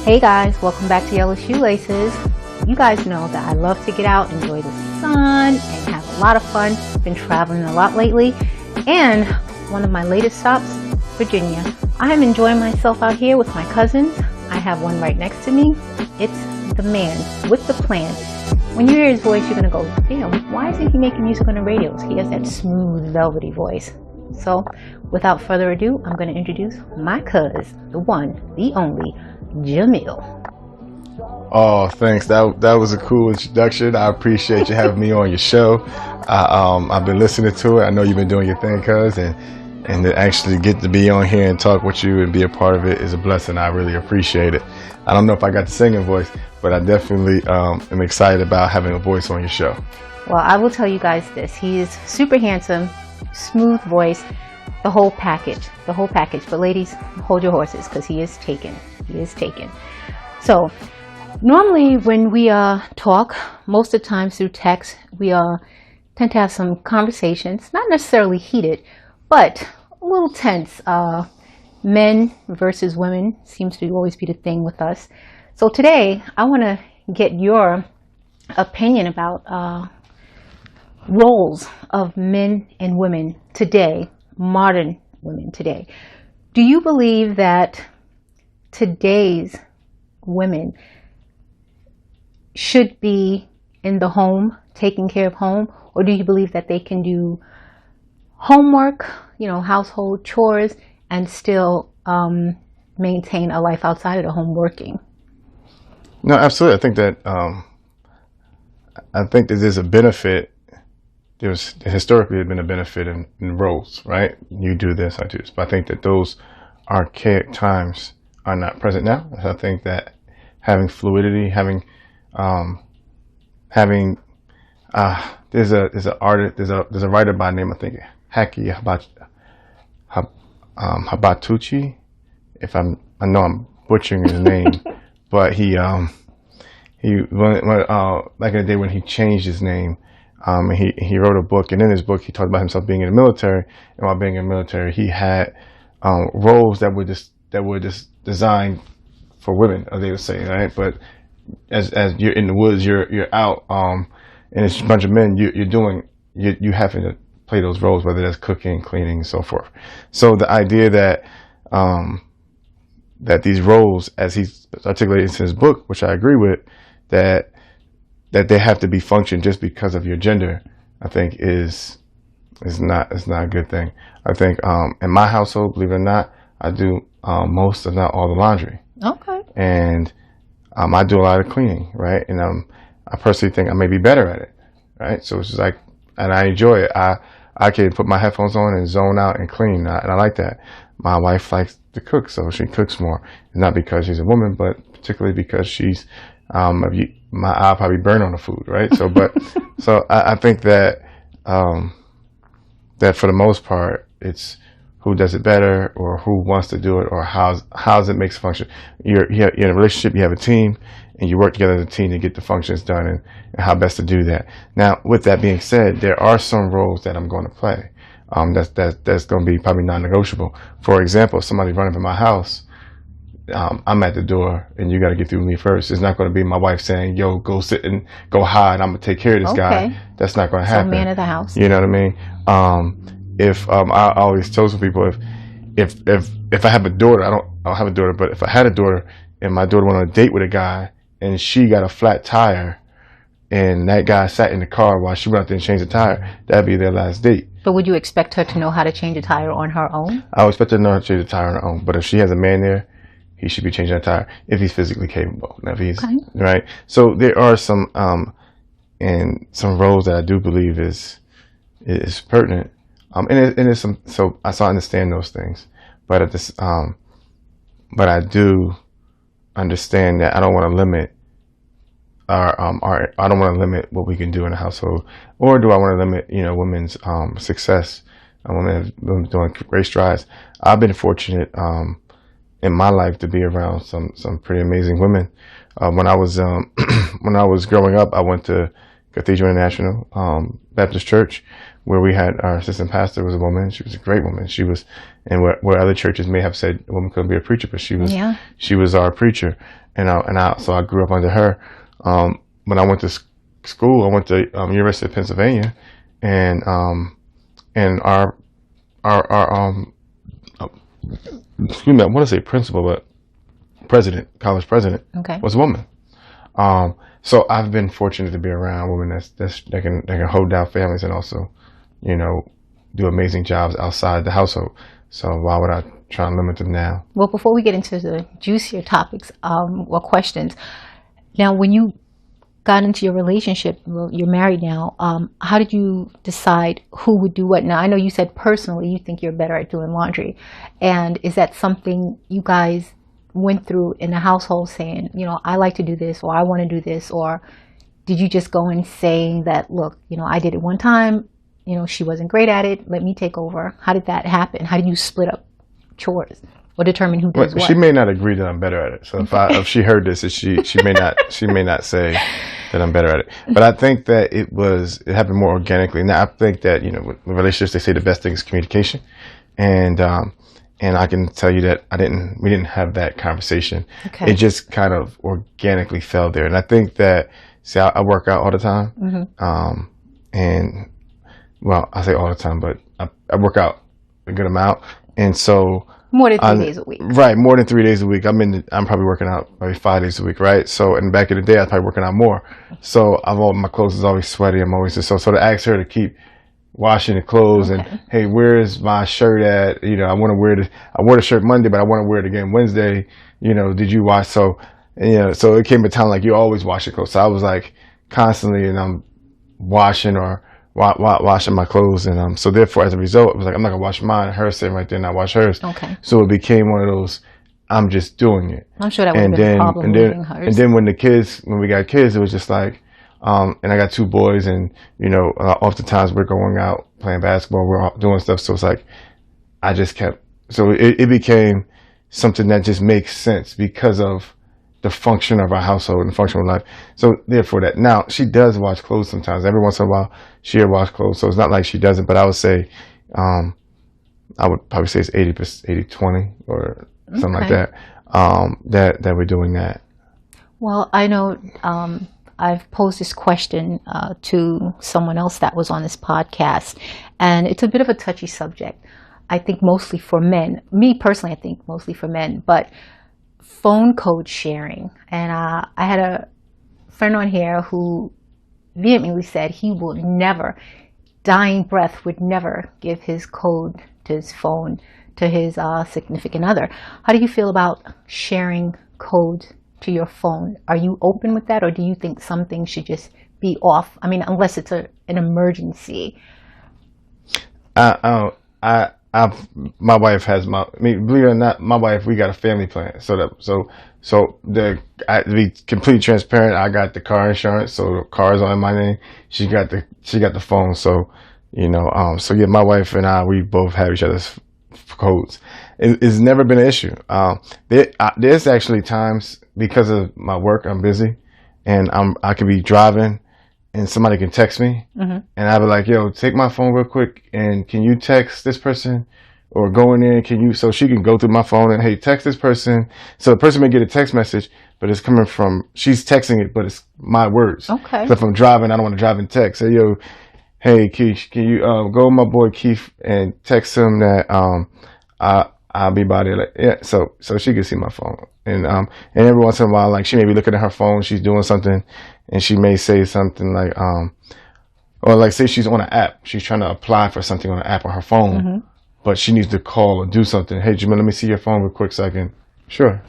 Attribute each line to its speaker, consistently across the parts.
Speaker 1: Hey guys, welcome back to Yellow Shoelaces. You guys know that I love to get out, enjoy the sun, and have a lot of fun. Been traveling a lot lately, and one of my latest stops, Virginia. I am enjoying myself out here with my cousins. I have one right next to me. It's the man with the plan. When you hear his voice, you're gonna go, damn, why isn't he making music on the radios? He has that smooth, velvety voice. So, without further ado, I'm gonna introduce my cuz, the one, the only, Jamil.
Speaker 2: Oh, thanks. That was a cool introduction. I appreciate you having me on your show. I've been listening to it. I know you've been doing your thing, cuz, and to actually get to be on here and talk with you and be a part of it is a blessing. I really appreciate it. I don't know if I got the singing voice, but I definitely am excited about having a voice on your show.
Speaker 1: Well, I will tell you guys this. He is super handsome, smooth voice, the whole package. But ladies, hold your horses because he is taken. So normally when we talk, most of the time through text, we tend to have some conversations, not necessarily heated, but a little tense. Men versus women seems to always be the thing with us. So today I want to get your opinion about roles of men and women today, modern women today. Do you believe that today's women should be in the home, taking care of home, or do you believe that they can do homework, household chores, and still maintain a life outside of the home working?
Speaker 2: No, absolutely. I think that there's a benefit. There's historically been a benefit in roles, right? You do this, I do this. But I think that those archaic times are not present now. I think that having fluidity, there's a writer by the name, I think, Haki Habatuchi. I know I'm butchering his name, but he back in the day when he changed his name, he wrote a book, and in his book he talked about himself being in the military, and while being in the military he had roles that were just designed for women, as they would say, right? But as you're in the woods, you're out, and it's a bunch of men. You having to play those roles, whether that's cooking, cleaning, and so forth. So the idea that that these roles, as he's articulated in his book, which I agree with, that they have to be functioned just because of your gender, I think is not a good thing. I think in my household, believe it or not, I do most, if not all, the laundry.
Speaker 1: Okay.
Speaker 2: And I do a lot of cleaning, right? And I personally think I may be better at it, right? So it's just like, and I enjoy it. I can put my headphones on and zone out and clean, and I like that. My wife likes to cook, so she cooks more. Not because she's a woman, but particularly because she's my eye probably burn on the food, right? So, so I think that that for the most part, it's who does it better, or who wants to do it, or how's it makes a function. You're in a relationship, you have a team, and you work together as a team to get the functions done, and how best to do that. Now, with that being said, there are some roles that I'm going to play. That's going to be probably non-negotiable. For example, if somebody running for my house, I'm at the door, and you got to get through me first. It's not going to be my wife saying, "Yo, go sit and go hide. I'm gonna take care of this guy." That's not going to happen.
Speaker 1: So man of the house.
Speaker 2: You know what I mean? If I always tell some people, if I have a daughter, I don't have a daughter, but if I had a daughter and my daughter went on a date with a guy and she got a flat tire, and that guy sat in the car while she went out there and changed the tire, that'd be their last date.
Speaker 1: But would you expect her to know how to change a tire on her own?
Speaker 2: I would expect her to know how to change the tire on her own. But if she has a man there, he should be changing that tire if he's physically capable. Now, if he's okay. Right. So there are some and some roles that I do believe is pertinent. And there's some. So I understand those things, but at this, but I do understand that I don't want to limit our I don't want to limit what we can do in a household, or do I want to limit women's success? Women have doing great strides. I've been fortunate in my life to be around some pretty amazing women. When I was when I was growing up, I went to Cathedral International Baptist Church, where we had our assistant pastor was a woman. She was a great woman. She was, and where other churches may have said a woman couldn't be a preacher, but she was our preacher. So I grew up under her. When I went to school, I went to University of Pennsylvania, and our excuse me, I want to say principal, but college president was a woman. So I've been fortunate to be around women that can hold down families and also, do amazing jobs outside the household. So why would I try and limit them now?
Speaker 1: Well, before we get into the juicier topics or questions, now when you got into your relationship, well, you're married now, how did you decide who would do what? Now, I know you said personally you think you're better at doing laundry. And is that something you guys went through in the household saying, I like to do this, or I want to do this? Or did you just go in saying that, look, I did it one time, she wasn't great at it, let me take over? How did that happen? How did you split up chores or determine who does what?
Speaker 2: She may not agree that I'm better at it. So if she heard this, she may not say that I'm better at it. But I think that it happened more organically. Now I think that with relationships, they say the best thing is communication, and I can tell you that we didn't have that conversation. Okay. It just kind of organically fell there. And I think that I work out all the time, and well, I say all the time, but I work out a good amount, and so.
Speaker 1: More than 3 days a week.
Speaker 2: Right, more than 3 days a week. I'm probably working out maybe 5 days a week, right? So, and back in the day, I was probably working out more. So, my clothes is always sweaty. I'm always so to ask her to keep washing the clothes and, hey, where's my shirt at? I want to wear I wore the shirt Monday, but I want to wear it again Wednesday. Did you wash? So, so it came a time like you always wash your clothes. So I was like constantly, and I'm washing or washing my clothes, and so therefore as a result it was like I'm not gonna wash mine, her sitting right there and I wash hers. Okay. So it became one of those, I'm just doing it.
Speaker 1: I'm sure that would have been a problem moving hers.
Speaker 2: And then when we got kids, it was just like, and I got 2 boys, and oftentimes we're going out playing basketball, we're all doing stuff. So it's like I just kept. So it became something that just makes sense because of the function of our household and the function of life. So therefore that. Now, she does wash clothes sometimes. Every once in a while, she'll wash clothes. So it's not like she doesn't, but I would say, I would probably say it's 80-20 or something like that, that we're doing that.
Speaker 1: Well, I know I've posed this question to someone else that was on this podcast, and it's a bit of a touchy subject. I think mostly for men. Me personally, I think mostly for men, but phone code sharing. And I had a friend on here who vehemently said he will never, dying breath, would never give his code to his phone to his significant other. How do you feel about sharing code to your phone? Are you open with that, or do you think some things should just be off? I mean, unless it's an emergency.
Speaker 2: My wife has believe it or not, my wife, we got a family plan. To be completely transparent, I got the car insurance, so the car is on my name. She got the phone, so my wife and I, we both have each other's codes. It's never been an issue. There's actually times because of my work, I'm busy, and I could be driving, and somebody can text me, and I'll be like, yo, take my phone real quick, and can you text this person? Or go in there, so she can go through my phone and, hey, text this person. So the person may get a text message, but it's coming from, she's texting it, but it's my words. Okay. So if I'm driving, I don't want to drive and text. Say, yo, hey, Keith, can you go with my boy Keith and text him that I'll be by there? Like, yeah, so she can see my phone. And every once in a while, like, she may be looking at her phone, she's doing something, and she may say something like, or like, say she's on an app, she's trying to apply for something on an app on her phone, but she needs to call or do something. Hey, Jamil, let me see your phone real quick so I can. Sure.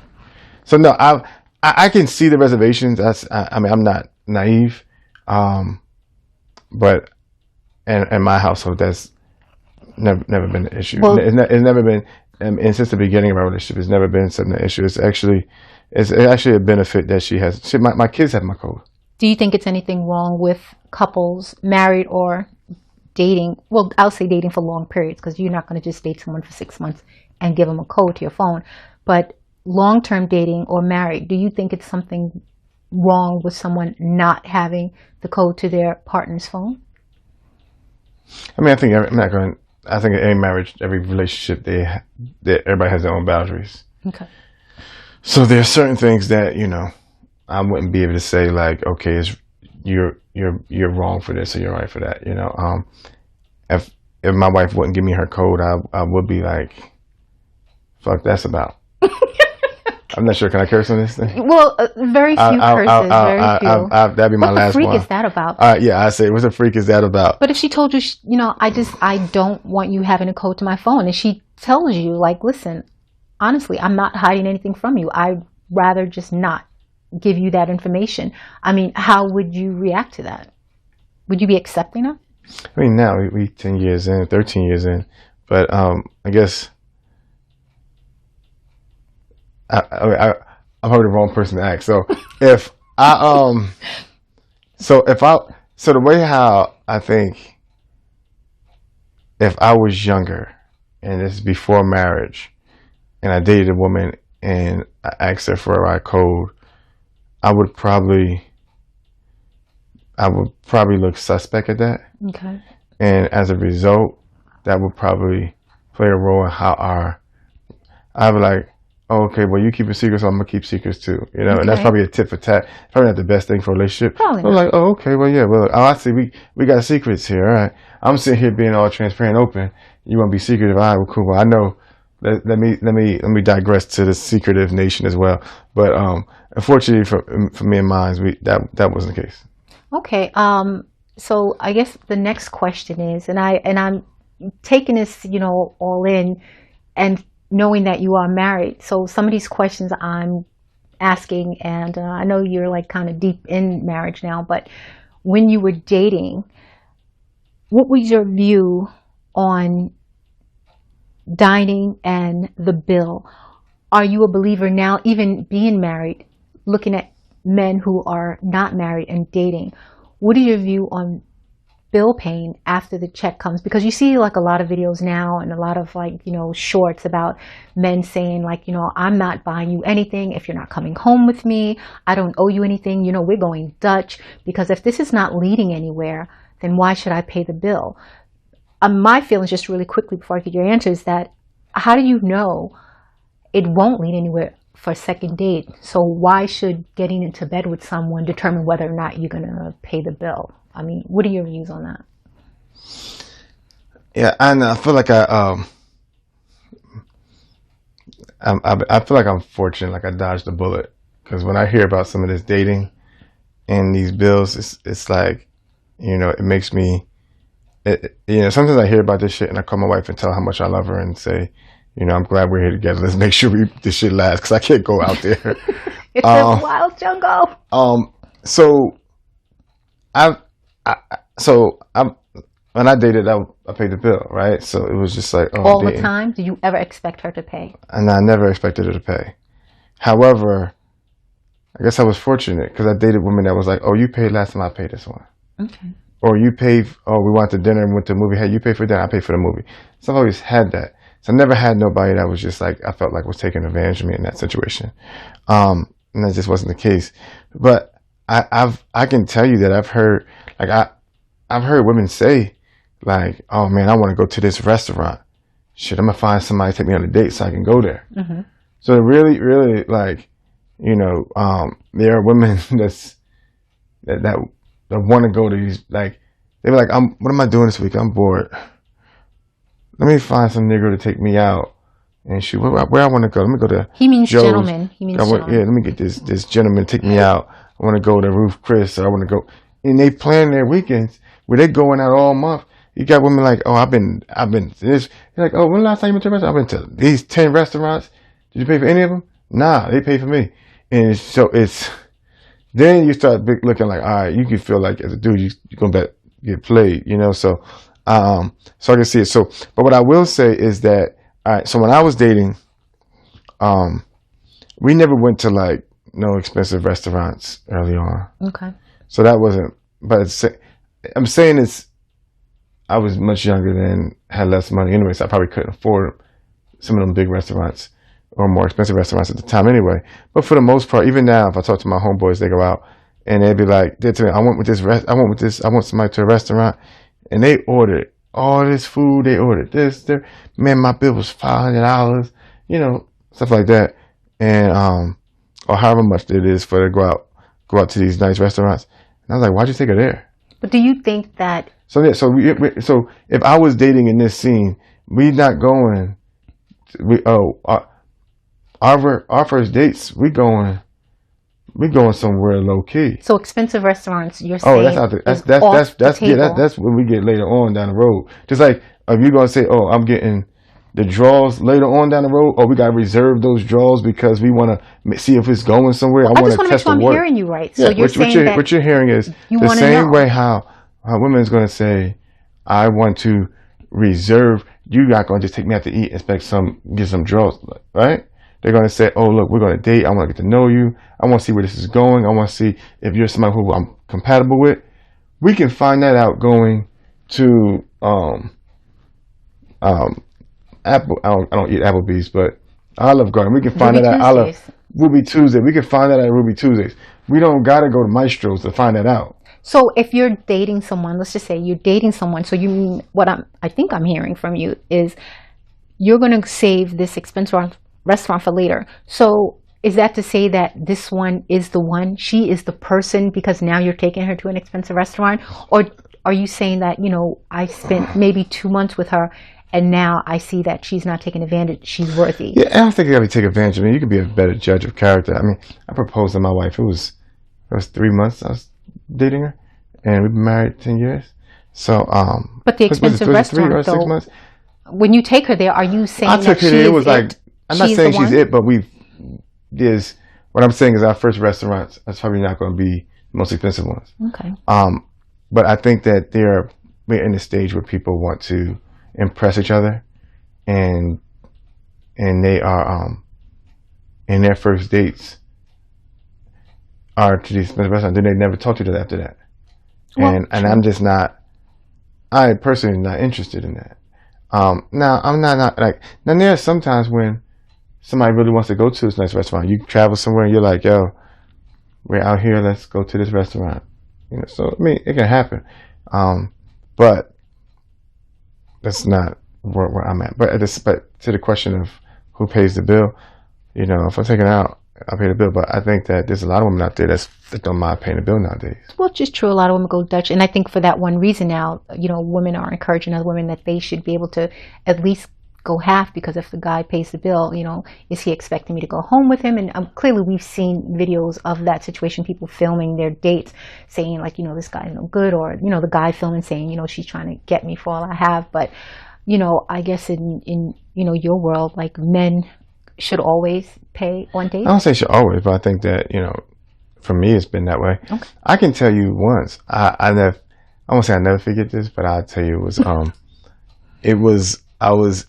Speaker 2: So no, I can see the reservations. I'm not naive, but in my household, that's never been an issue. Well, it's never been, and since the beginning of our relationship, it's never been something an issue. It's actually a benefit that she has. My kids have my code.
Speaker 1: Do you think it's anything wrong with couples, married or dating? Well, I'll say dating for long periods, because you're not going to just date someone for 6 months and give them a code to your phone. But long-term dating or married, do you think it's something wrong with someone not having the code to their partner's phone?
Speaker 2: I mean, I think I'm not going. I think every marriage, every relationship, everybody has their own boundaries.
Speaker 1: Okay.
Speaker 2: So there are certain things that I wouldn't be able to say like, okay, you're wrong for this or you're right for that. If my wife wouldn't give me her code, I would be like, fuck, that's about. I'm not sure. Can I curse on this thing?
Speaker 1: Well, very few curses. Very few.
Speaker 2: That'd be my last one.
Speaker 1: What the freak is that about?
Speaker 2: Yeah, I say, what the freak is that about?
Speaker 1: But if she told you, I don't want you having a code to my phone, and she tells you, like, listen, honestly, I'm not hiding anything from you. I'd rather just not give you that information. I mean, how would you react to that? Would you be accepting it?
Speaker 2: I mean, now we 10 years in, 13 years in, but I guess I'm probably the wrong person to ask. So if so the way how I think, if I was younger and this is before marriage and I dated a woman and I asked her for a code, I would probably look suspect at that.
Speaker 1: Okay.
Speaker 2: And as a result, that would probably play a role in how I'd be like, oh, okay, well, you keep a secret, so I'm gonna keep secrets too. Okay. And that's probably a tit for tat. Probably not the best thing for a relationship.
Speaker 1: Probably not.
Speaker 2: I'm like, oh, okay, well, yeah, well, I see we got secrets here. All right, I'm sitting here being all transparent, open. You want to be secretive? All right, well, cool. Well, I know. Let me digress to the secretive nation as well. But unfortunately for me and mine, that wasn't the case.
Speaker 1: Okay. So I guess the next question is, and I'm taking this, all in, and knowing that you are married. So some of these questions I'm asking, and I know you're like kind of deep in marriage now, but when you were dating, what was your view on dining and the bill? Are you a believer now, even being married, looking at men who are not married and dating? What is your view on bill paying after the check comes? Because you see like a lot of videos now and a lot of like, shorts about men saying like, I'm not buying you anything if you're not coming home with me. I don't owe you anything. We're going Dutch, because if this is not leading anywhere, then why should I pay the bill? My feelings, just really quickly before I get your answer, is that how do you know it won't lead anywhere for a second date? So why should getting into bed with someone determine whether or not you're going to pay the bill? I mean, what are your views on that?
Speaker 2: Yeah, and I feel like I feel like I'm fortunate, like I dodged a bullet, because when I hear about some of this dating and these bills, it's like, it makes me, sometimes I hear about this shit and I call my wife and tell her how much I love her and say, I'm glad we're here together. Let's make sure this shit lasts, because I can't go out there.
Speaker 1: It's a wild jungle.
Speaker 2: So when I dated, I paid the bill, right? So it was just like,
Speaker 1: all the time. Did you ever expect her to pay?
Speaker 2: And I never expected her to pay. However, I guess I was fortunate because I dated women that was like, oh, you paid last time, I paid this one.
Speaker 1: Okay.
Speaker 2: Or you paid, we went to dinner and went to a movie. Hey, you paid for dinner, I paid for the movie. So I've always had that. So I never had nobody that was just like, I felt like was taking advantage of me in that situation. And that just wasn't the case. But I can tell you that I've heard women say like, oh man, I want to go to this restaurant. Shit, I'm gonna find somebody to take me on a date so I can go there. Mm-hmm. So really, really, like, there are women that want to go to these, like, they're like, what am I doing this week? I'm bored. Let me find some nigger to take me out and shoot. Where I want to go? Let me go to.
Speaker 1: He means
Speaker 2: Joe's.
Speaker 1: Gentleman. He means gentleman.
Speaker 2: Yeah, let me get this gentleman to take me out. I want to go to Roof Chris, or I want to go. And they plan their weekends where they're going out all month. You got women like, oh, I've been this. You're like, oh, when the last time you went to a restaurant? I've been to these 10 restaurants. Did you pay for any of them? Nah, they pay for me. And so then you start looking like, all right, you can feel like as a dude, you're going to get played, so I can see it. So, but what I will say is that, all right, so when I was dating, we never went to like no expensive restaurants early on.
Speaker 1: Okay.
Speaker 2: So that wasn't, but I'm saying I was much younger than, had less money anyway, so I probably couldn't afford some of them big restaurants or more expensive restaurants at the time anyway. But for the most part, even now, if I talk to my homeboys, they go out and they'd be like, they'd tell me, I want somebody to a restaurant, and they ordered all this food. They ordered this. Man, my bill was $500. Stuff like that, and or however much it is for to go out to these nice restaurants. And I was like, why'd you take her there?
Speaker 1: But do you think that?
Speaker 2: So yeah, so if I was dating in this scene, we not going. Our first dates, we going somewhere low key.
Speaker 1: So expensive restaurants, you're saying?
Speaker 2: That's when we get later on down the road. Just like if you're gonna say, oh, I'm getting the draws later on down the road, or we gotta reserve those draws because we want to see if it's going somewhere.
Speaker 1: I just want to make sure I'm hearing you right. So you're saying that
Speaker 2: what you're hearing is the same way how women's gonna say, I want to reserve. You're not gonna just take me out to eat and get some draws, right? They're going to say, oh, look, we're going to date. I want to get to know you. I want to see where this is going. I want to see if you're somebody who I'm compatible with. We can find that out going to Apple. I don't eat Applebee's, but Olive Garden. We can find that out. Ruby Tuesday. We can find that at Ruby Tuesdays. We don't got to go to Maestro's to find that out.
Speaker 1: So if you're dating someone, let's just say you're dating someone. So you mean what I think I'm hearing from you is you're going to save this expensive restaurant for later. So is that to say that this one is the one, she is the person because now you're taking her to an expensive restaurant? Or are you saying that, I spent maybe 2 months with her and now I see that she's not taking advantage, she's worthy?
Speaker 2: Yeah, I don't think you got to take advantage of me. You could be a better judge of character. I mean, I proposed to my wife. It was 3 months I was dating her and we've been married 10 years. So,
Speaker 1: but the expensive restaurant, 3 or 6 months? When you take her there, are you saying I took her there, it was like,
Speaker 2: I'm not saying she's it, but what I'm saying is our first restaurants are probably not going to be the most expensive ones.
Speaker 1: Okay.
Speaker 2: But I think that we're in the stage where people want to impress each other, and they are in their first dates are to these expensive restaurants. Then they never talk to each other after that. Well, and I'm just not. I personally am not interested in that. Now I'm not like now. There are sometimes when somebody really wants to go to this nice restaurant. You travel somewhere and you're like, yo, we're out here, let's go to this restaurant. So I mean, it can happen. But that's not where I'm at. But to the question of who pays the bill, if I'm taking it out, I'll pay the bill. But I think that there's a lot of women out there that don't mind paying the bill nowadays.
Speaker 1: Well, it's just true. A lot of women go Dutch. And I think for that one reason now, women are encouraging other women that they should be able to at least go half, because if the guy pays the bill, is he expecting me to go home with him? And clearly we've seen videos of that situation, people filming their dates saying like, this guy's no good, or, the guy filming saying, she's trying to get me for all I have. But, I guess in your world, like men should always pay on dates.
Speaker 2: I don't say should always, but I think that, for me, it's been that way. Okay. I can tell you once, I won't say I never forget this, but I'll tell you I was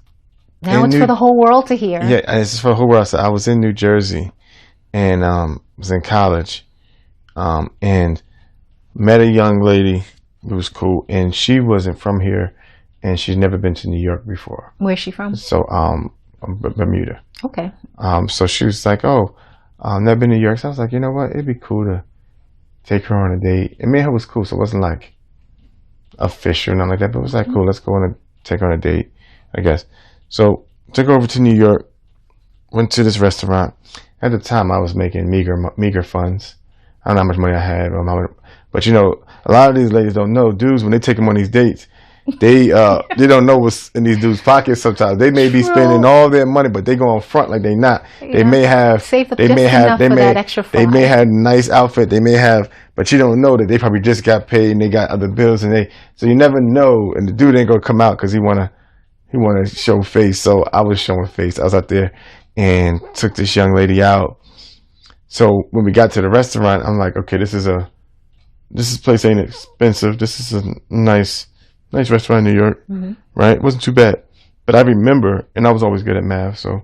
Speaker 1: now it's for the whole world to hear.
Speaker 2: Yeah, it's for the whole world. So I was in New Jersey and was in college and met a young lady who was cool, and she wasn't from here and she's never been to New York before.
Speaker 1: Where's she from?
Speaker 2: So Bermuda.
Speaker 1: Okay.
Speaker 2: So she was like, oh, never been to New York. So I was like, you know what? It'd be cool to take her on a date. And me and her was cool, so it wasn't like official or nothing like that, but it was like, cool, let's go and take her on a date, I guess. So took her over to New York, went to this restaurant. At the time, I was making meager funds. I don't know how much money I had, but a lot of these ladies don't know. Dudes, when they take them on these dates, they don't know what's in these dudes' pockets. Sometimes they may be spending all their money, but they go on front like they not. They may have nice outfit. They may have, but you don't know that they probably just got paid and they got other bills, so you never know. And the dude ain't gonna come out because he wanna show face. So I was showing face. I was out there and took this young lady out. So when we got to the restaurant, I'm like, okay, this place ain't expensive. This is a nice restaurant in New York, right? It wasn't too bad. But I remember, and I was always good at math, so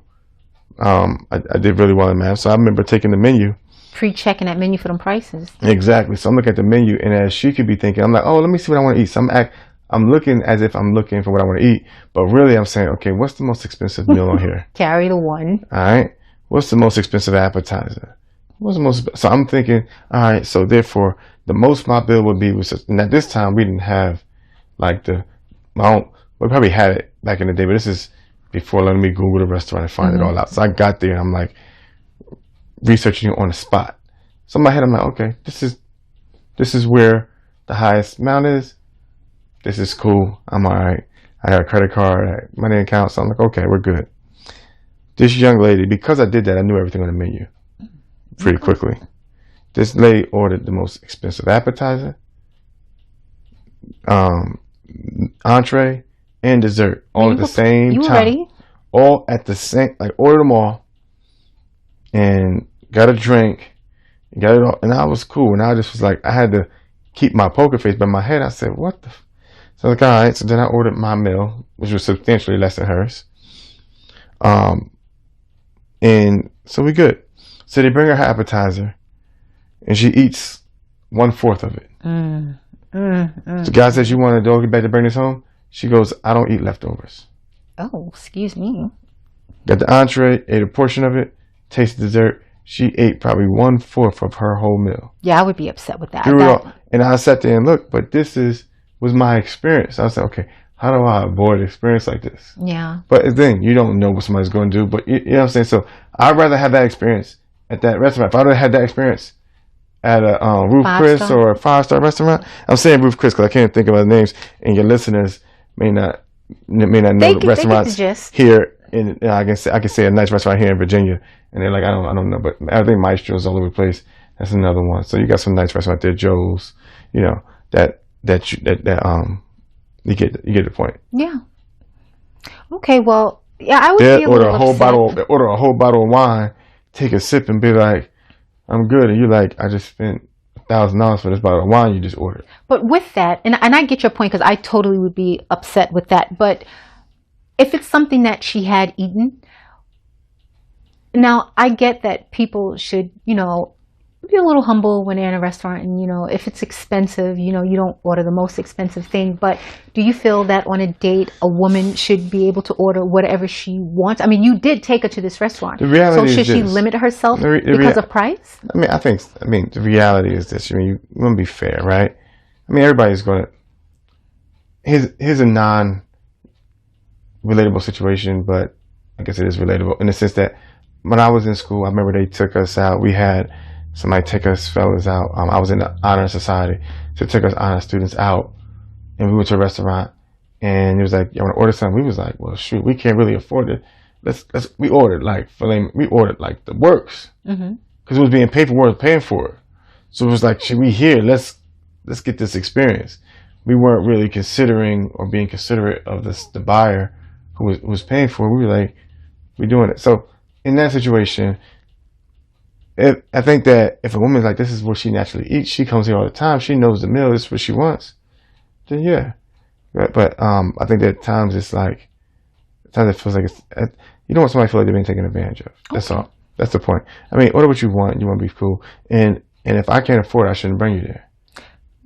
Speaker 2: I did really well in math. So I remember taking the menu.
Speaker 1: Pre-checking that menu for them prices.
Speaker 2: Exactly. So I'm looking at the menu, and as she could be thinking, I'm like, oh, let me see what I want to eat. So I'm looking as if I'm looking for what I want to eat, but really I'm saying, okay, what's the most expensive meal on here?
Speaker 1: Carry the one.
Speaker 2: All right. What's the most expensive appetizer? So I'm thinking, all right, so therefore the most my bill would be and at this time we didn't have like I don't we probably had it back in the day, but this is before letting me Google the restaurant and find it all out. So I got there and I'm like researching it on the spot. So in my head, I'm like, okay, this is where the highest amount is. This is cool. I'm all right. I got a credit card, I got money account. So I'm like, okay, we're good. This young lady, because I did that, I knew everything on the menu pretty quickly. This lady ordered the most expensive appetizer, entree, and dessert all at the same time.
Speaker 1: Ready?
Speaker 2: All at the same, like ordered them all and got a drink, got it all. And I was cool. And I just was like, I had to keep my poker face, but in my head, I said, what the? So I was like, all right. So then I ordered my meal, which was substantially less than hers. And so we good. So they bring her appetizer and she eats 1/4 of it. The guy says, you want a doggy bag to bring this home? She goes, I don't eat leftovers.
Speaker 1: Oh, excuse me.
Speaker 2: Got the entree, ate a portion of it, tasted dessert. She ate probably 1/4 of her whole meal.
Speaker 1: Yeah, I would be upset with that.
Speaker 2: Threw it all. And I sat there and looked, but was my experience. I was like, okay, how do I avoid an experience like this?
Speaker 1: Yeah.
Speaker 2: But then you don't know what somebody's going to do. But you know what I'm saying? So I'd rather have that experience at that restaurant. If I'd have had that experience at a Ruth Chris or a 5-star restaurant, I'm saying Ruth Chris because I can't think of other names, and your listeners may not know the restaurants here. And I can say a nice restaurant here in Virginia, and they're like, I don't know, but I think Maestro's all over the place. That's another one. So you got some nice restaurant there, Joe's. You know that you get the point.
Speaker 1: Yeah. Okay. Well, yeah, I would be a little upset.
Speaker 2: Order a whole bottle of wine, take a sip, and be like, I'm good. And you're like, I just spent $1,000 for this bottle of wine you just ordered.
Speaker 1: But with that, and I get your point because I totally would be upset with that. But if it's something that she had eaten, now I get that people should, be a little humble when they're in a restaurant, and if it's expensive, you don't order the most expensive thing. But do you feel that on a date a woman should be able to order whatever she wants? I mean, you did take her to this restaurant, so should she limit herself because of price?
Speaker 2: I mean the reality is this. You want to be fair, right? I mean, everybody's going to. Here's a non-relatable situation, but I guess it is relatable in the sense that when I was in school, I remember they took us out. We had somebody take us fellas out. I was in the honor society, so took us honor students out, and we went to a restaurant, and it was like, "You want to order something?" We was like, "Well, shoot, we can't really afford it. We ordered like filet. We ordered like the works because it was being paid for. We were paying for it, so it was like, should we here? Let's get this experience. We weren't really considering or being considerate of the buyer who was paying for it. We were like, we're doing it. So in that situation. I think that if a woman's like, this is what she naturally eats, she comes here all the time, she knows the meal, this is what she wants, then yeah. But I think that at times it's like, at times it feels like you don't want somebody to feel like they're being taken advantage of. That's all. That's the point. I mean, order what you want. You want to be cool. And if I can't afford it, I shouldn't bring you there.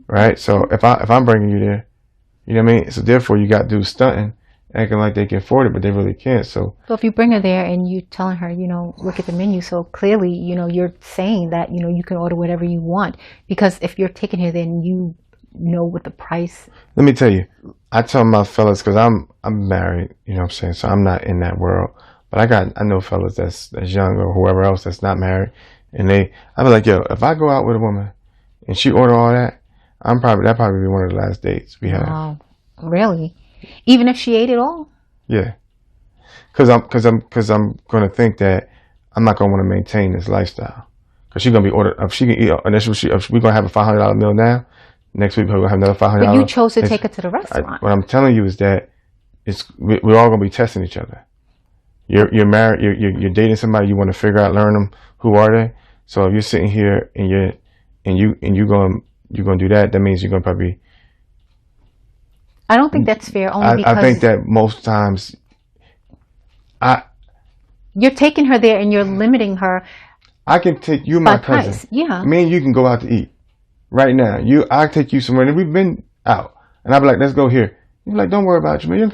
Speaker 2: Right? So if I'm bringing you there, you know what I mean? So therefore you got dudes stunting, acting like they can afford it, but they really can't. So
Speaker 1: if you bring her there and you telling her, look at the menu, so clearly, you're saying that, you can order whatever you want. Because if you're taking her there and you know what the price.
Speaker 2: Let me tell you, I tell my fellas, because I'm married, you know what I'm saying, so I'm not in that world. But I know fellas that's young or whoever else that's not married, and I'd be like, yo, if I go out with a woman and she order all that, that'd probably be one of the last dates we have.
Speaker 1: Wow, really? Even if she ate it all?
Speaker 2: Yeah, because I'm going to think that I'm not going to want to maintain this lifestyle. Because she's going to be ordered. If she can eat, if we're going to have a $500 meal now, next week we're going to have another $500.
Speaker 1: But you chose to take her to the restaurant.
Speaker 2: What I'm telling you is that we're all going to be testing each other. You're married. You're dating somebody. You want to figure out, learn them. Who are they? So if you're sitting here and you're going to do that, that means you're going to probably.
Speaker 1: I don't think that's fair. Only because
Speaker 2: I think that most times,
Speaker 1: you're taking her there and you're limiting her.
Speaker 2: I can take you, my cousin.
Speaker 1: Price. Yeah.
Speaker 2: Me and you can go out to eat right now. I take you somewhere, and we've been out, and I'll be like, let's go here. You're like, don't worry about you, man. You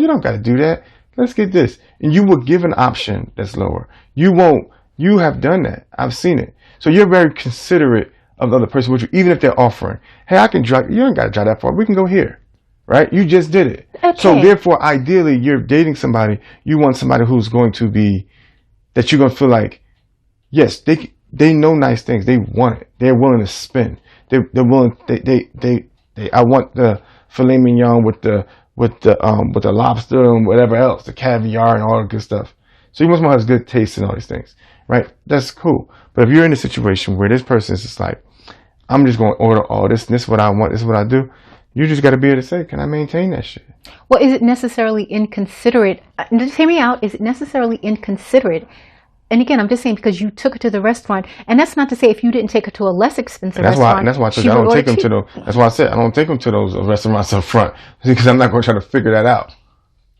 Speaker 2: don't got to do that. Let's get this, and you will give an option that's lower. You won't. You have done that. I've seen it. So you're very considerate of the other person, even if they're offering. Hey, I can drive. You don't got to drive that far. We can go here. right? You just did it.
Speaker 1: Okay.
Speaker 2: So therefore, ideally, you're dating somebody. You want somebody who's going to be, that you're going to feel like, yes, they know nice things. They want it. They're willing to spend. They're willing. I want the filet mignon with the lobster and whatever else, the caviar and all the good stuff. So you want someone who has good taste and all these things, right? That's cool. But if you're in a situation where this person is just like, I'm just going to order all this, and this is what I want, this is what I do, you just got to be able to say, can I maintain that shit?
Speaker 1: Well, is it necessarily inconsiderate? Just hear me out. Is it necessarily inconsiderate? And again, I'm just saying because you took her to the restaurant, and that's not to say if you didn't take her to a less expensive restaurant.
Speaker 2: That's why I told you I don't take them to those. That's why I said I don't take them to those restaurants up front because I'm not going to try to figure that out.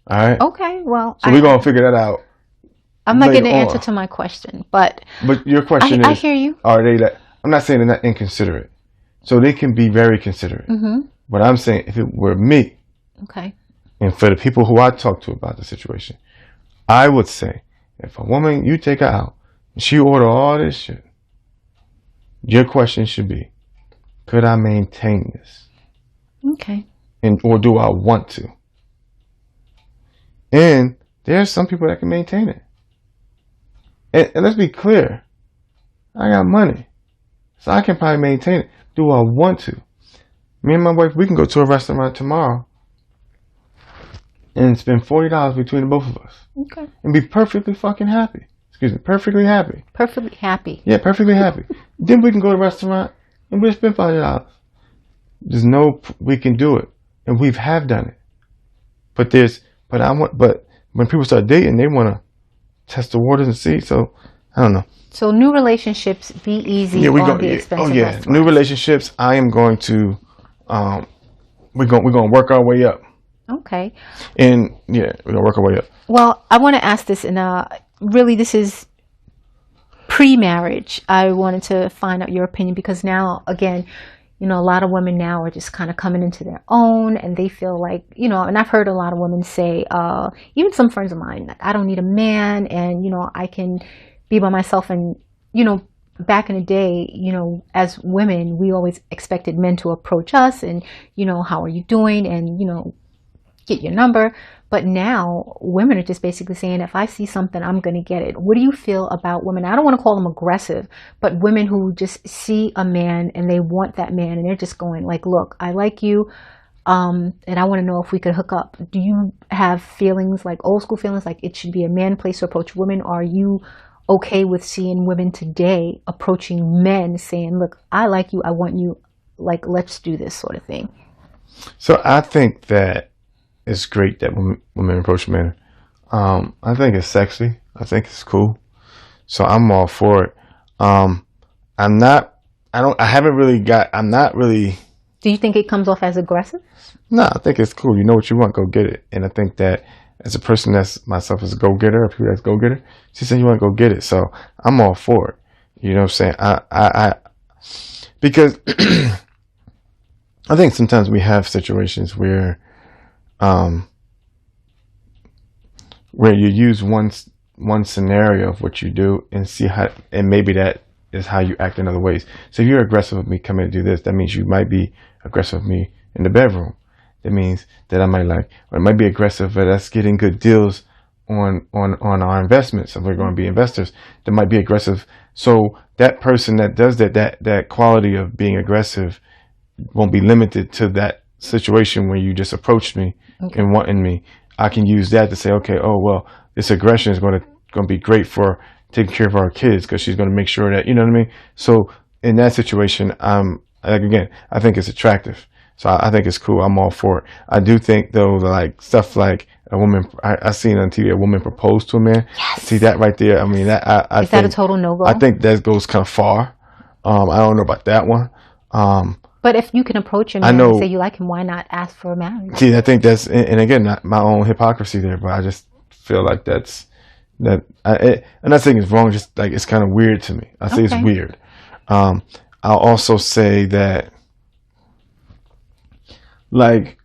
Speaker 2: All right.
Speaker 1: Okay. Well,
Speaker 2: so we're going to figure that out.
Speaker 1: I'm not getting an answer to my question, but
Speaker 2: your question is,
Speaker 1: I hear you.
Speaker 2: Are they that? I'm not saying they're not inconsiderate, so they can be very considerate.
Speaker 1: Mm-hmm.
Speaker 2: But I'm saying if it were me,
Speaker 1: okay,
Speaker 2: and for the people who I talk to about the situation, I would say if a woman, you take her out and she order all this shit, your question should be, could I maintain this?
Speaker 1: Okay.
Speaker 2: Or do I want to? And there's some people that can maintain it. And let's be clear, I got money, so I can probably maintain it. Do I want to? Me and my wife, we can go to a restaurant tomorrow and spend $40 between the both of us.
Speaker 1: Okay.
Speaker 2: And be perfectly fucking happy. Excuse me, perfectly happy.
Speaker 1: Perfectly happy.
Speaker 2: Yeah, perfectly happy. Then we can go to a restaurant and we'll spend $5. We can do it. And we have done it. But when people start dating, they want to test the waters and see. So, I don't know.
Speaker 1: So new relationships, be easy on the expensive restaurants.
Speaker 2: New relationships, I am going to, we're going to work our way up.
Speaker 1: Okay.
Speaker 2: And yeah, we're going to work our way up.
Speaker 1: Well, I want to ask this, and really this is pre-marriage. I wanted to find out your opinion because now, again, you know, a lot of women now are just kind of coming into their own and they feel like, you know, and I've heard a lot of women say, even some friends of mine, like, I don't need a man and, you know, I can be by myself. And, you know, back in the day, you know, as women, we always expected men to approach us and, you know, how are you doing? And, you know, get your number. But now women are just basically saying, if I see something, I'm going to get it. What do you feel about women? I don't want to call them aggressive, but women who just see a man and they want that man and they're just going like, look, I like you. And I want to know if we could hook up. Do you have feelings like old school feelings, like it should be a man place to approach women? Or are you okay with seeing women today approaching men saying, look, I like you. I want you. Like, let's do this sort of thing.
Speaker 2: So I think that it's great that women approach men. I think it's sexy. I think it's cool. So I'm all for it. I'm not really.
Speaker 1: Do you think it comes off as aggressive?
Speaker 2: No, I think it's cool. You know what you want, go get it. And I think that as a person that's myself as a go-getter, or people that's go-getter, she said you want to go get it. So I'm all for it. You know what I'm saying? Because I think sometimes we have situations where you use one scenario of what you do and see how, and maybe that is how you act in other ways. So if you're aggressive with me coming to do this, that means you might be aggressive with me in the bedroom. That means that I might or it might be aggressive at us getting good deals on our investments. If we're going to be investors, that might be aggressive. So that person that does that quality of being aggressive won't be limited to that situation where you just approached me and wanting me. I can use that to say, okay, oh well, this aggression is going to be great for taking care of our kids because she's going to make sure that, you know what I mean. So in that situation, again, I think it's attractive. So I think it's cool. I'm all for it. I do think though, like stuff like a woman, I seen on TV a woman propose to a man.
Speaker 1: Yes.
Speaker 2: See that right there? I mean, is
Speaker 1: that a total no-go?
Speaker 2: I think that goes kind of far. I don't know about that one.
Speaker 1: But if you can approach him and say you like him, why not ask for a marriage?
Speaker 2: See, I think that's, and again, not my own hypocrisy there, but I just feel like I'm not saying it's wrong, just like it's kind of weird to me. I say it's weird. I'll also say that, like,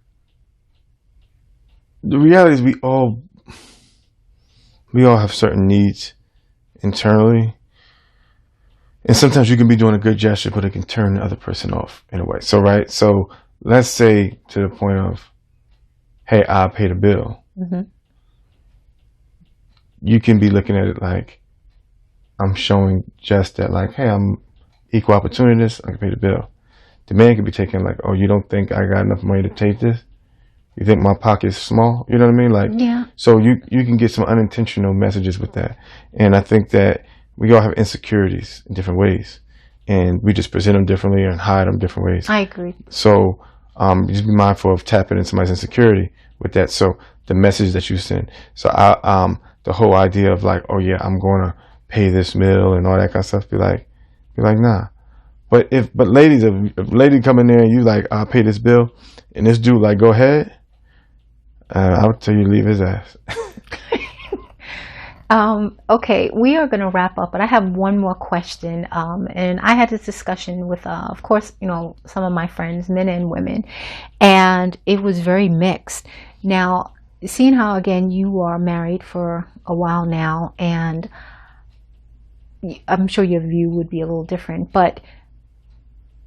Speaker 2: the reality is we all have certain needs internally. And sometimes you can be doing a good gesture, but it can turn the other person off in a way. So, right. So let's say to the point of hey, I'll pay the bill. You can be looking at it like, I'm showing just that, like, hey, I'm equal opportunist, I can pay the bill. The man can be taken like, oh, you don't think I got enough money to take this? You think my pocket's small? You know what I mean? Like,
Speaker 1: Yeah.
Speaker 2: So you can get some unintentional messages with that. And I think that we all have insecurities in different ways. And we just present them differently and hide them different ways.
Speaker 1: I agree.
Speaker 2: So just be mindful of tapping into somebody's insecurity with that. So the message that you send. So the whole idea of like, oh yeah, I'm going to pay this bill and all that kind of stuff, be like, nah. But ladies, if a lady come in there and you like, I'll pay this bill, and this dude like, go ahead, I'll tell you to leave his ass.
Speaker 1: Okay, we are going to wrap up, but I have one more question. And I had this discussion with, of course, some of my friends, men and women, and it was very mixed. Now, seeing how, again, you are married for a while now, and I'm sure your view would be a little different, but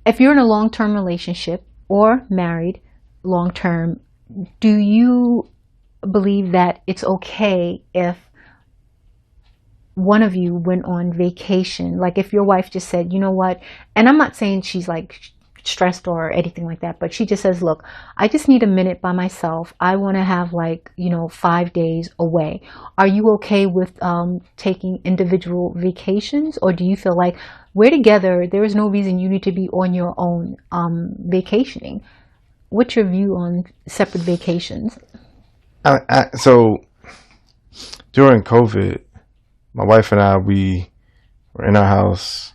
Speaker 1: if you're in a long-term relationship or married long-term, do you believe that it's okay if one of you went on vacation? Like if your wife just said, you know what, and I'm not saying she's like stressed or anything like that, but she just says, look, I just need a minute by myself. I want to have 5 days away. Are you okay with taking individual vacations? Or do you feel like we're together, there is no reason you need to be on your own vacationing? What's your view on separate vacations?
Speaker 2: So during COVID, my wife and I, we were in our house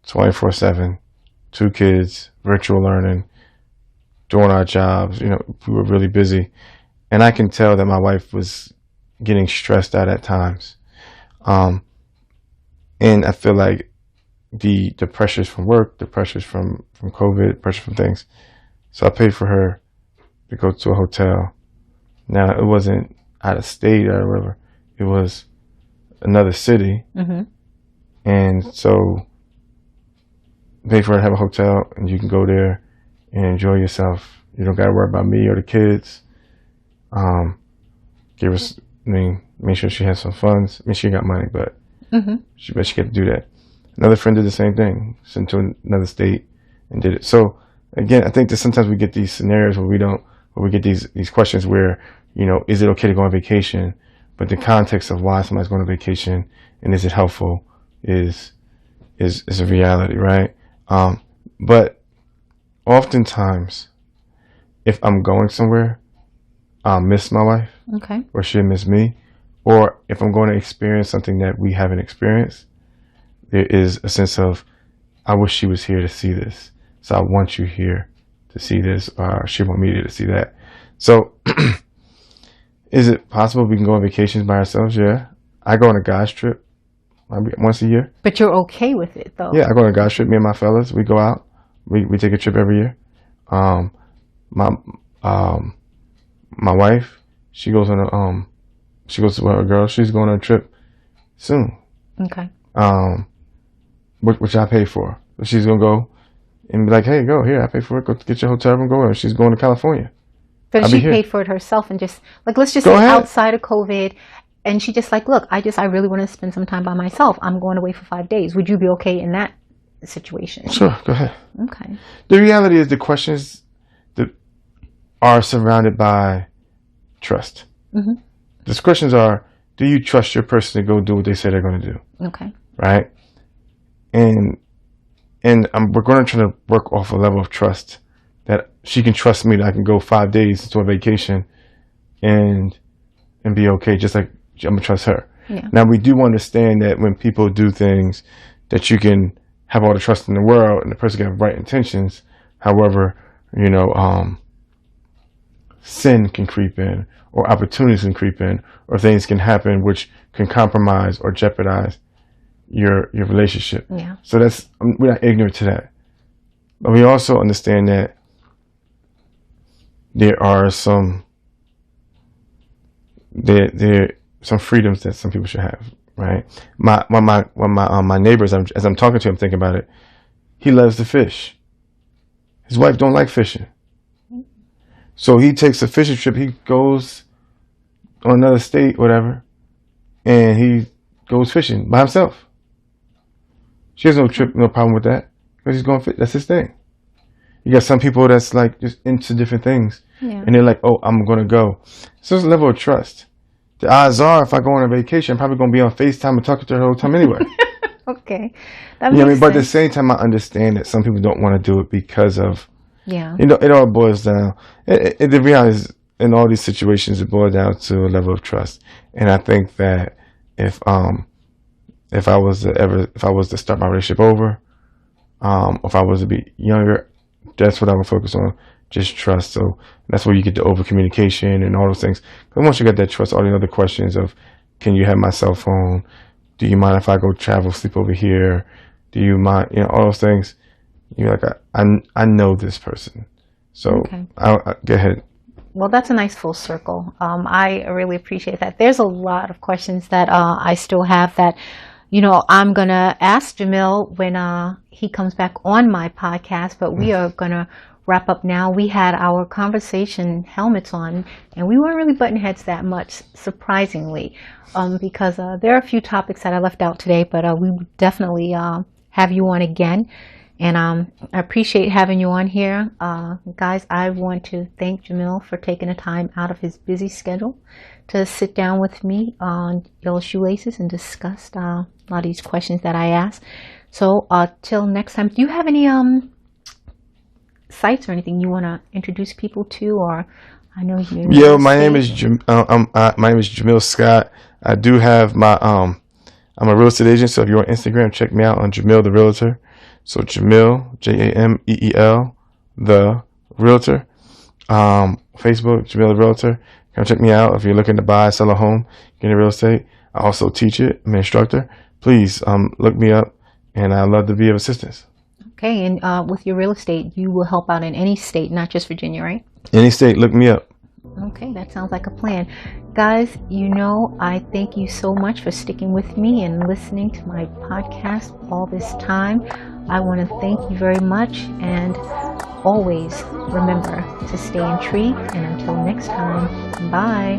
Speaker 2: 24/7, 2 kids, virtual learning, doing our jobs. We were really busy. And I can tell that my wife was getting stressed out at times. And I feel like the pressures from work, the pressures from COVID, pressure from things. So I paid for her to go to a hotel. Now, it wasn't out of state or whatever. It was another city. And so pay for her to have a hotel, and you can go there and enjoy yourself. You don't got to worry about me or the kids. Make sure she has some funds. I mean, she got money, but she get to do that. Another friend did the same thing, sent to another state and did it. So again, I think that sometimes we get these scenarios where we get these questions where, is it okay to go on vacation? But the context of why somebody's going on vacation and is it helpful is a reality, right? But oftentimes, if I'm going somewhere, I'll miss my wife, or she'll miss me, or if I'm going to experience something that we haven't experienced, there is a sense of, I wish she was here to see this, so I want you here to see this, or she want me to see that. So, is it possible we can go on vacations by ourselves? Yeah, I go on a guys trip once a year.
Speaker 1: But you're okay with it, though.
Speaker 2: Yeah, I go on a guys trip. Me and my fellas, we go out. We take a trip every year. My wife, she goes on she goes to her girl. She's going on a trip soon.
Speaker 1: Okay.
Speaker 2: Which I pay for. She's gonna go and be like, hey, go here. I pay for it. Go get your hotel room. Go. And she's going to California.
Speaker 1: But she paid for it herself and just let's just say outside of COVID. And she just look, I really want to spend some time by myself. I'm going away for 5 days. Would you be okay in that situation?
Speaker 2: Sure, go ahead.
Speaker 1: Okay.
Speaker 2: The reality is the questions that are surrounded by trust. The questions are, do you trust your person to go do what they say they're going to do?
Speaker 1: Okay.
Speaker 2: Right? And we're going to try to work off a level of trust that she can trust me that I can go 5 days to a vacation and be okay, just like I'm going to trust her.
Speaker 1: Yeah.
Speaker 2: Now, we do understand that when people do things, that you can have all the trust in the world and the person can have right intentions. However, sin can creep in, or opportunities can creep in, or things can happen which can compromise or jeopardize your relationship.
Speaker 1: Yeah.
Speaker 2: So we're not ignorant to that. But we also understand that there are some freedoms that some people should have, right? My neighbors, as I'm talking to him, thinking about it, he loves to fish. His wife don't like fishing. So he takes a fishing trip. He goes on another state, whatever, and he goes fishing by himself. She has no problem with that because he's going. That's his thing. You got some people that's like just into different things, and they're like, "Oh, I'm gonna go." So it's a level of trust. The odds are, if I go on a vacation, I'm probably gonna be on FaceTime and talking to her the whole time anyway.
Speaker 1: Okay,
Speaker 2: that makes sense. But at the same time, I understand that some people don't want to do it because of, it all boils down. The reality is, in all these situations, it boils down to a level of trust. And I think that if I was to start my relationship over, if I was to be younger, that's what I would focus on. Just trust. So that's where you get the over communication and all those things. Because once you get that trust, all the other questions of, can you have my cell phone? Do you mind if I go travel, sleep over here? Do you mind? All those things. You're like, I know this person. So I go ahead.
Speaker 1: Well, that's a nice full circle. I really appreciate that. There's a lot of questions that I still have that, I'm going to ask Jamil when he comes back on my podcast, but we are going to wrap up now. We had our conversation helmets on, and we weren't really butting heads that much, surprisingly, because there are a few topics that I left out today, but we definitely have you on again. And I appreciate having you on here. Guys, I want to thank Jamil for taking the time out of his busy schedule to sit down with me on Yellow Shoelaces and discuss a lot of these questions that I asked. So till next time, do you have any sites or anything you want to introduce people to? Or I know you.
Speaker 2: Yeah, my name is Jamil Scott. I do have my I'm a real estate agent. So if you're on Instagram, check me out on Jamil the Realtor. So Jamil, Jameel, the Realtor. Facebook, Jamil the Realtor. Come check me out if you're looking to buy, sell a home, get into real estate. I also teach it. I'm an instructor. Please look me up, and I'd love to be of assistance.
Speaker 1: Okay, and with your real estate, you will help out in any state, not just Virginia, right?
Speaker 2: Any state, look me up.
Speaker 1: Okay, that sounds like a plan. Guys, I thank you so much for sticking with me and listening to my podcast all this time. I want to thank you very much, and always remember to stay intrigued. And until next time, bye.